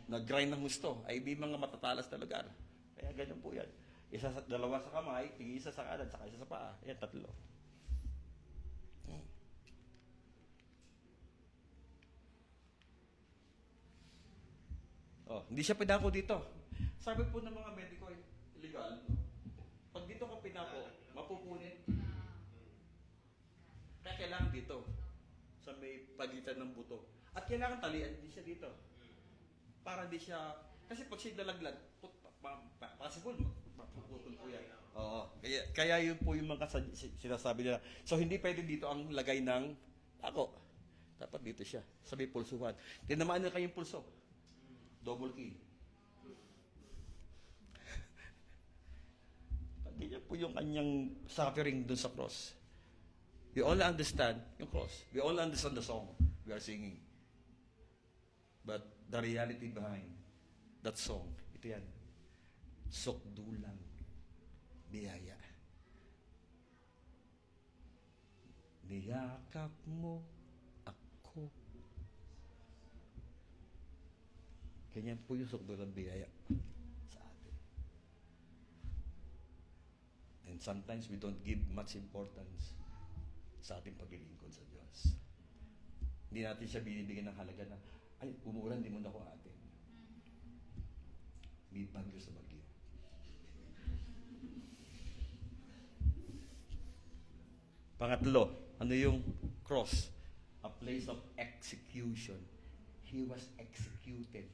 nag-grind ng gusto. Ay may mga matatalas na lugar. Kaya ganun po yan. Dalawa sa kamay, isa sa kanan, saka isa sa paa. Yan, 3. Oh, hindi siya pinako dito. Sabi po ng mga mediko, illegal. Pag dito ka pinako, mapupunit. Kaya kailangan dito, sa may pagitan ng buto. At kailangan talian, hindi siya dito. Para hindi siya, kasi pag siya nalaglag, possible, mapuputol po yan. Oo. Kaya yun po yung mga sinasabi nila. So, hindi pwede dito ang lagay ng ako. Dapat dito siya, sa may pulsuhan. Tinamaan na kayong pulso. Double key. Ganyan po yung kanyang suffering dun sa cross. We only understand yung cross. We only understand the song we are singing. But the reality behind that song, ito yan. Sukdulang biyaya. Niyakap mo ako. Ganyan po yung sukdulang biyaya sa atin. And sometimes we don't give much importance sa ating paglilingkod sa Diyos. Hindi natin siya binibigyan ng halaga na, ay, umuulan, di mo na ako atin. May bagyo sa bagyo. Pangatlo, ano yung cross? A place of execution. He was executed.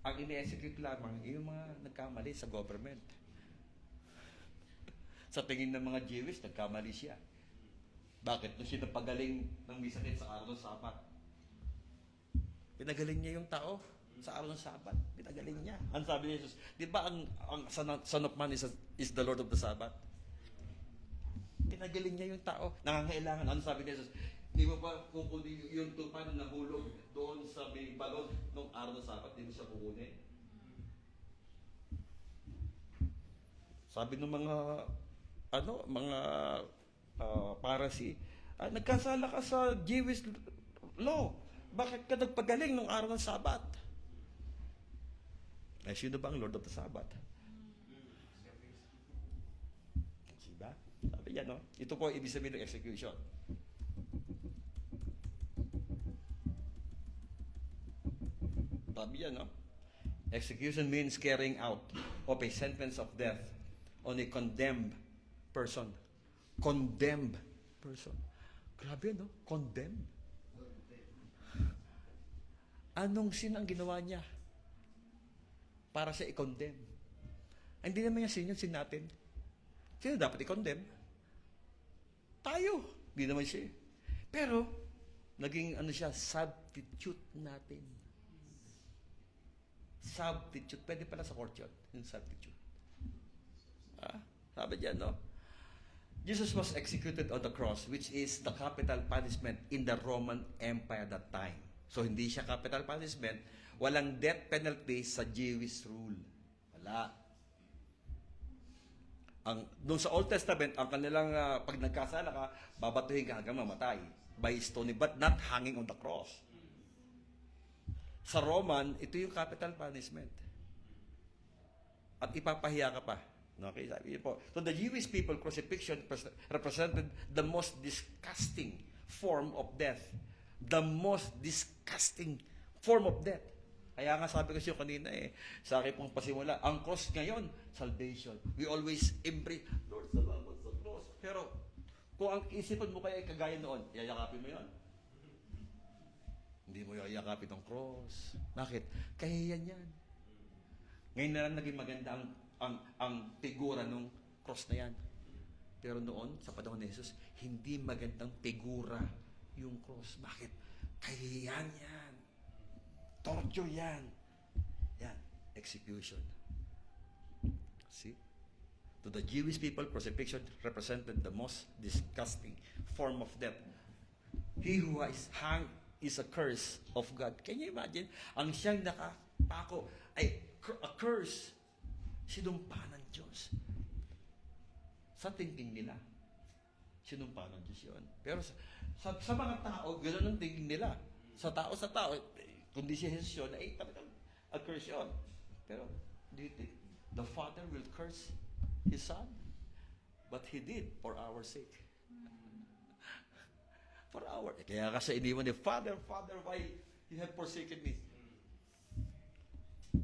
Ang ini-execute lamang, yung mga nagkamali sa government. Sa tingin ng mga Jewish, nagkamali siya. Bakit? Nung siya napagaling ng may sakit sa araw ng Sabat. Pinagaling niya yung tao sa araw ng Sabat. Pinagaling niya. Ang sabi ni Jesus, di ba ang Son of Man is the Lord of the Sabbath? Pinagaling niya yung tao. Nangangailangan. Ano sabi ni Jesus? Di mo pa kukunin yung tupa na nahulog doon sa may balon nung araw ng Sabat, di mo siya kukunin. Sabi ng mga Pharisee, nagkasala ka sa Jewish law. Bakit ka nagpagaling nung araw ng Sabat? Ay, sino ba ang Lord of the Sabbath? Diba? Sabi yan, no? Ito po ibig sabihin ng execution. Sabi yan, no? Execution means carrying out of a sentence of death on a condemned person. Condemned person. Grabe, no? Condemned. Anong sin ang ginawa niya para siya i-condemn? Hindi naman niya sin yun, sin natin. Sino dapat i-condemn? Tayo. Hindi naman siya. Pero, naging siya, substitute natin. Substitute. Pwede pala sa court yun, yung substitute. Sabi diyan, no? Jesus was executed on the cross, which is the capital punishment in the Roman Empire that time. So, hindi siya capital punishment. Walang death penalty sa Jewish rule. Wala. Doon sa Old Testament, ang kanilang, pag nagkasala ka, babatuhin ka hanggang mamatay. By stoning, but not hanging on the cross. Sa Roman, ito yung capital punishment. At ipapahiya ka pa. Okay, sabi niyo po. So the Jewish people, crucifixion represented the most disgusting form of death. The most disgusting form of death. Kaya nga sabi ko siya kanina sa akin pong pasimula, ang cross ngayon, salvation. We always embrace, Lord, salamat sa cross. Pero, kung ang isipan mo kaya kagaya noon, yayakapin mo yan. Hindi mo yayakapin ang cross. Bakit? Kaya yan. Ngayon na lang naging maganda ang figura ng cross na yan. Pero noon, sa panahon ni Jesus, hindi magandang figura yung cross. Bakit? Kaya yan. Torture yan. Yan. Execution. See? To the Jewish people, crucifixion represented the most disgusting form of death. He who is hanged is a curse of God. Can you imagine? Ang siyang nakapako ay a curse. Sinumpa ng Diyos. Sa thinking nila, sinumpa ng Diyos yun. Pero sa mga tao, gano'n ang thinking nila. Sa tao, kundi si Jesus yun, talagang a curse yun. Pero, the Father will curse His Son. But He did for our sake. For our... Kaya kasi iniwan ni Father, Father, why you have forsaken me?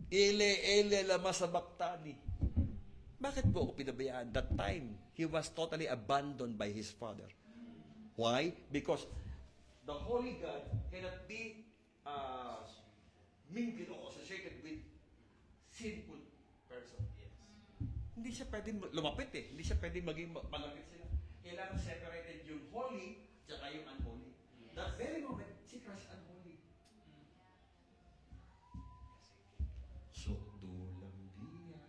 Ele, lama sabachthani. Bakit po ako pinabayaan? That time, He was totally abandoned by His Father. Why? Because the Holy God cannot be mingled or associated with sinful person. Hindi siya pwedeng lumapit eh. Hindi siya pwedeng maging malapit sila. Kailangan separated yung holy tsaka yung unholy. That very moment, si Christ unholy. Sukdulang biyaya.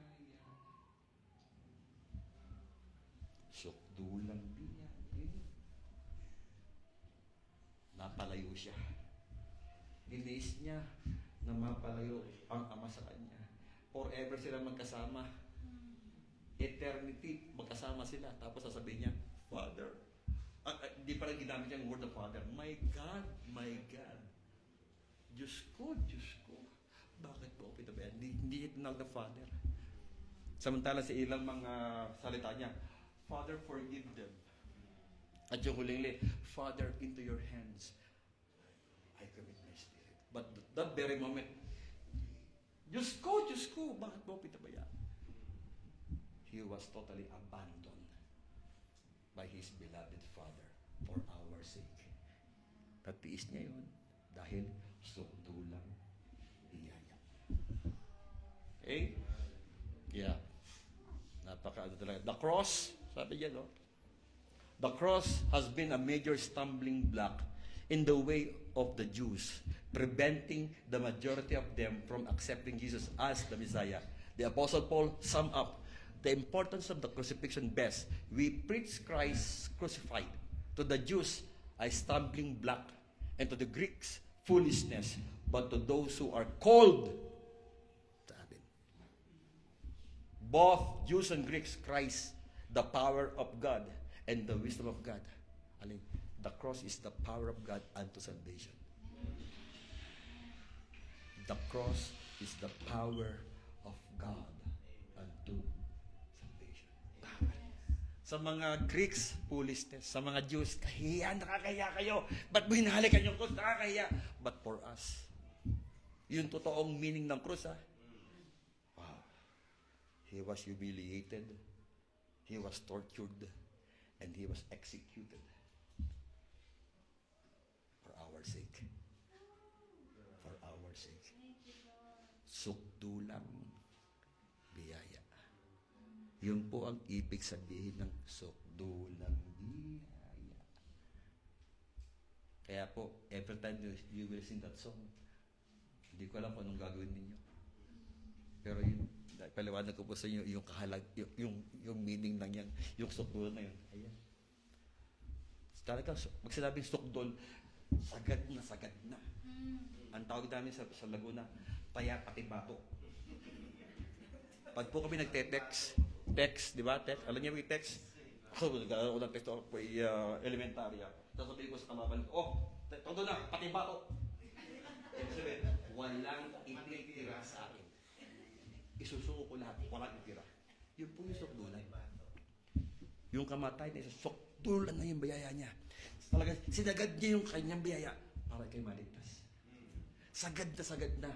Sukdulang biyaya. Napalayo siya. Diniis niya na mapalayo ang Ama sa kanya. Forever sila magkasama. Eternity, magkasama sila. Tapos sasabihin niya, Father. Hindi pa rin ginamit niya ang word of Father. My God, my God. Diyos ko, Diyos ko. Bakit po ako pinabayaan? Hindi niya tinawag na Father. Samantala sa ilang mga salita niya, Father, forgive them. At yung huling Father, into your hands, I commit my spirit. But that very moment, Diyos ko, bakit mo pinabayaan? He was totally abandoned by His beloved Father for our sake. Natiis niya yun dahil sukdulang biyaya. Okay? Yeah. Napaka-ano talaga. The cross, sabi niya, no? The cross has been a major stumbling block in the way of the Jews, preventing the majority of them from accepting Jesus as the Messiah. The Apostle Paul summed up the importance of the crucifixion best. We preach Christ crucified. To the Jews, a stumbling block, and to the Greeks, foolishness. But to those who are called, both Jews and Greeks, Christ, the power of God and the wisdom of God. The cross is the power of God unto salvation. The cross is the power of God unto salvation. Sa mga Greeks, foolishness. Sa mga Jews, kahiya, nakakahiya kayo. Ba't mo hinahalikan yung cross? Nakakahiya. But for us, yung totoong meaning ng cross, wow. He was humiliated. He was tortured. And He was executed for our sake. For our sake. Sukdulang biyaya. Yun po ang ibig sabihin ng sukdulang biyaya. Kaya po, every time you will sing that song, hindi ko alam kung anong gagawin ninyo. Pero yun, paliwanag ko po sa inyo yung yung meaning ng yan, yung sukdul na yun. Ayan. Talagang, pag sinabing sukdol, sagad na. Ang tawag namin sa Laguna, taya pati bato. Pag po kami nagte-text, di ba? Text, alam niyo yung text? So, nagkaroon ng text ako po elementarya. Tapos sabihin ko sa kamaban ko, todo na, pati bato. Ibig sabihin, walang ititira sa akin. Isusuko ko lahat, walang itira. Yun po yung sukdulan. Yung kamatay na sukdulan na yung biyaya niya. Talaga, sinagad niya yung kanyang biyaya para kayo maligtas. Sagad na.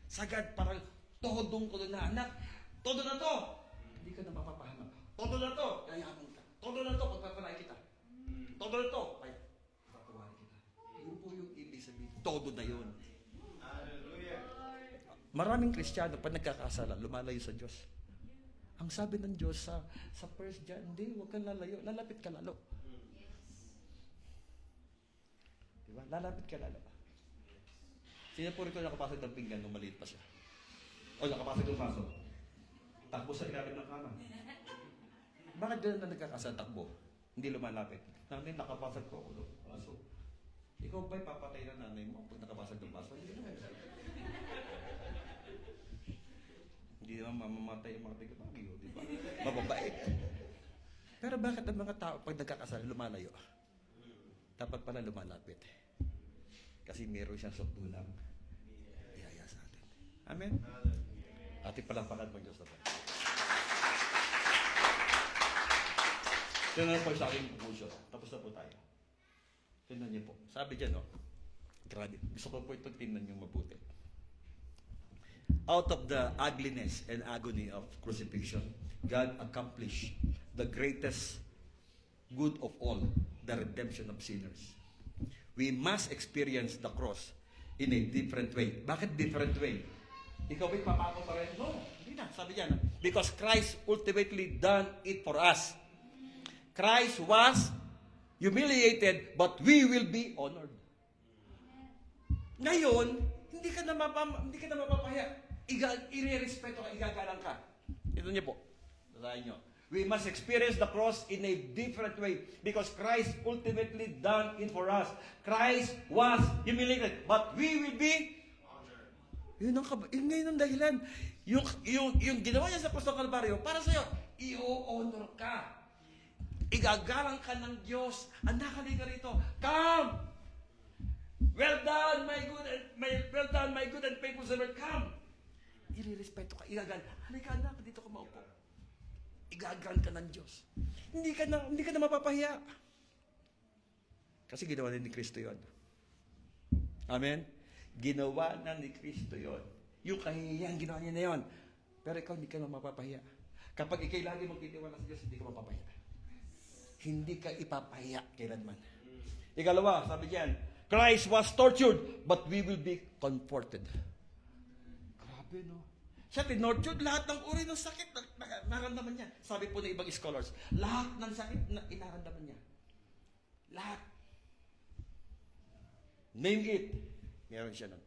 Sagad, parang todo na, anak. Todo na to. Hindi ka na mapapahamak. Todo na to. Yayaman ka. Todo na to, pagpapalay kita. Todo na to. Ay, pagpapalay kita. Yun po yung ibig sabihin. Todo na yun. Maraming Kristiyano, pag nagkakasala, lumalayo sa Diyos. Ang sabi ng Diyos sa 1 John, hindi, huwag kang lalayo. Lalapit ka lalo. Diba? Lalapit ka lalo. Sino po rito nakapasok ng pinggan nung maliit pa siya? O nakapasok ng baso? Takbo sa ilalim ng kama. Bakit gano'n na nagkakasala takbo? Hindi lumalapit. Nanay, nakapasok ko ako ng baso. Ikaw ba'y papatay na nanay mo pag nakapasok ng baso? Hindi naman. Hindi naman mamamatay ang mga tigabagyo, di ba? Mababait. Pero bakit ang mga tao pag nagkakasala lumalayo? Dapat pala lumalapit. Kasi meron siyang sukdulang biyaya sa atin. Amen? Ating palampakan pag Diyos na tayo. Tingnan po sa aking conclusion. Tapos na po tayo. Tingnan niyo po. Sabi dyan, no? Grabe. Gusto ko po ito tingnan niyo mabuti. Out of the ugliness and agony of crucifixion, God accomplished the greatest good of all, the redemption of sinners. We must experience the cross in a different way. Bakit different way? Ikaw ba'y papako pa rin? No, hindi na. Sabi niya, because Christ ultimately done it for us. Christ was humiliated, but we will be honored. Ngayon, hindi ka na mapapahiya. Irerespeto ka, igagalang ka. Ito niyo po. Basahin niyo. We must experience the cross in a different way because Christ ultimately done it for us. Christ was humiliated, but we will be honored. Yun ngayon ang dahilan. Yung ginawa niya sa Krus ng Kalbaryo, para sa'yo, i-honor ka. Igagalang ka ng Diyos. Anak, halika rito. Come! Well done, my good and faithful servant. Come! Irirespeto ka, igagal. Halika anak, dito ka maupo. Igagal ka ng Diyos. Hindi ka na mapapahiya. Kasi ginawa na ni Kristo yon. Amen? Ginawa na ni Kristo yon. Yung kahihiyang ginawa niya na yon. Pero ikaw hindi ka na mapapahiya. Kapag ikay lagi magtitiwala sa Diyos, hindi ka mapapahiya. Hindi ka ipapahiya kailanman. Ikalawa, sabi diyan, Christ was tortured, but we will be comforted. Grabe, no? Siya tinortured, lahat ng uri ng sakit naramdaman niya. Sabi po ng ibang scholars, lahat ng sakit na inaramdaman niya. Lahat. Name it. Meron siya nun.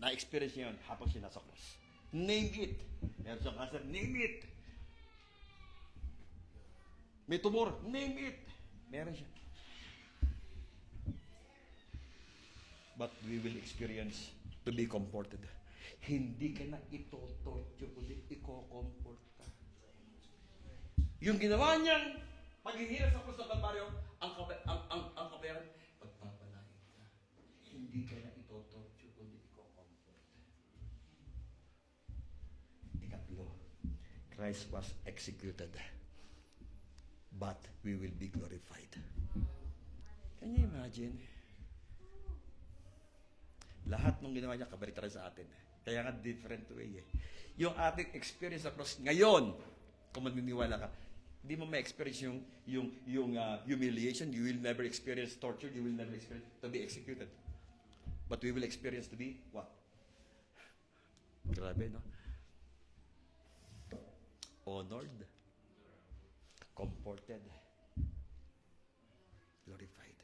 Na-experience niya yun habang siya nasa cross. Name it. Meron siyang cancer. Name it. May tumor. Name it. Meron siya. But we will experience to be comforted. Hindi ka na ito-torture, kundi iko-comfort ka. Yung ginawa niyang paghihirap sa Krus ng Kalbaryo, ang kabayaran, pagpapalain ka. Hindi ka na ito-torture, kundi iko-comfort. Ikatlo, Christ was executed, but we will be glorified. Can you imagine? Lahat ng ginawa niya, kabaliktaran sa atin. Kaya nga, different way eh. Yung ating experience sa cross, ngayon, kung maniniwala ka, hindi mo ma-experience yung humiliation. You will never experience torture. You will never experience to be executed. But we will experience to be what? Grabe, no? Honored. Comforted. Glorified.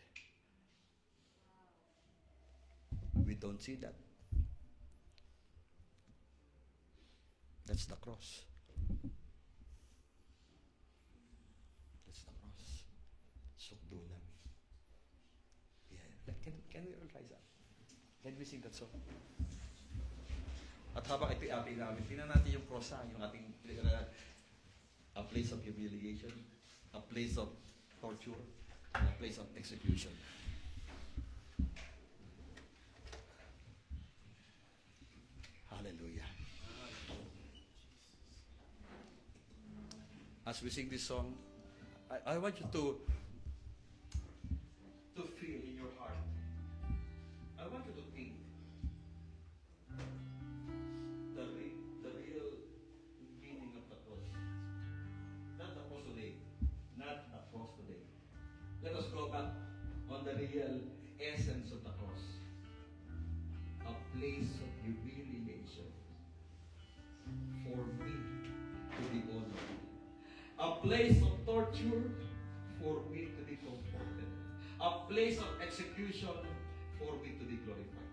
We don't see that. That's the cross. That's the cross. Sukdo lang. Yeah. Can we all rise up? Can we sing that song? At habang ito'y ating namin, tingnan natin yung cross yung ating a place of humiliation, a place of torture, and a place of execution. Hallelujah. As we sing this song, I want you to feel in your heart. I want you to think the real meaning of the cross. Not the cross today. Not the cross today. Let us go back on the real essence of the cross. A place of humiliation for me to be honored. A place of torture for me to be comforted. A place of execution for me to be glorified.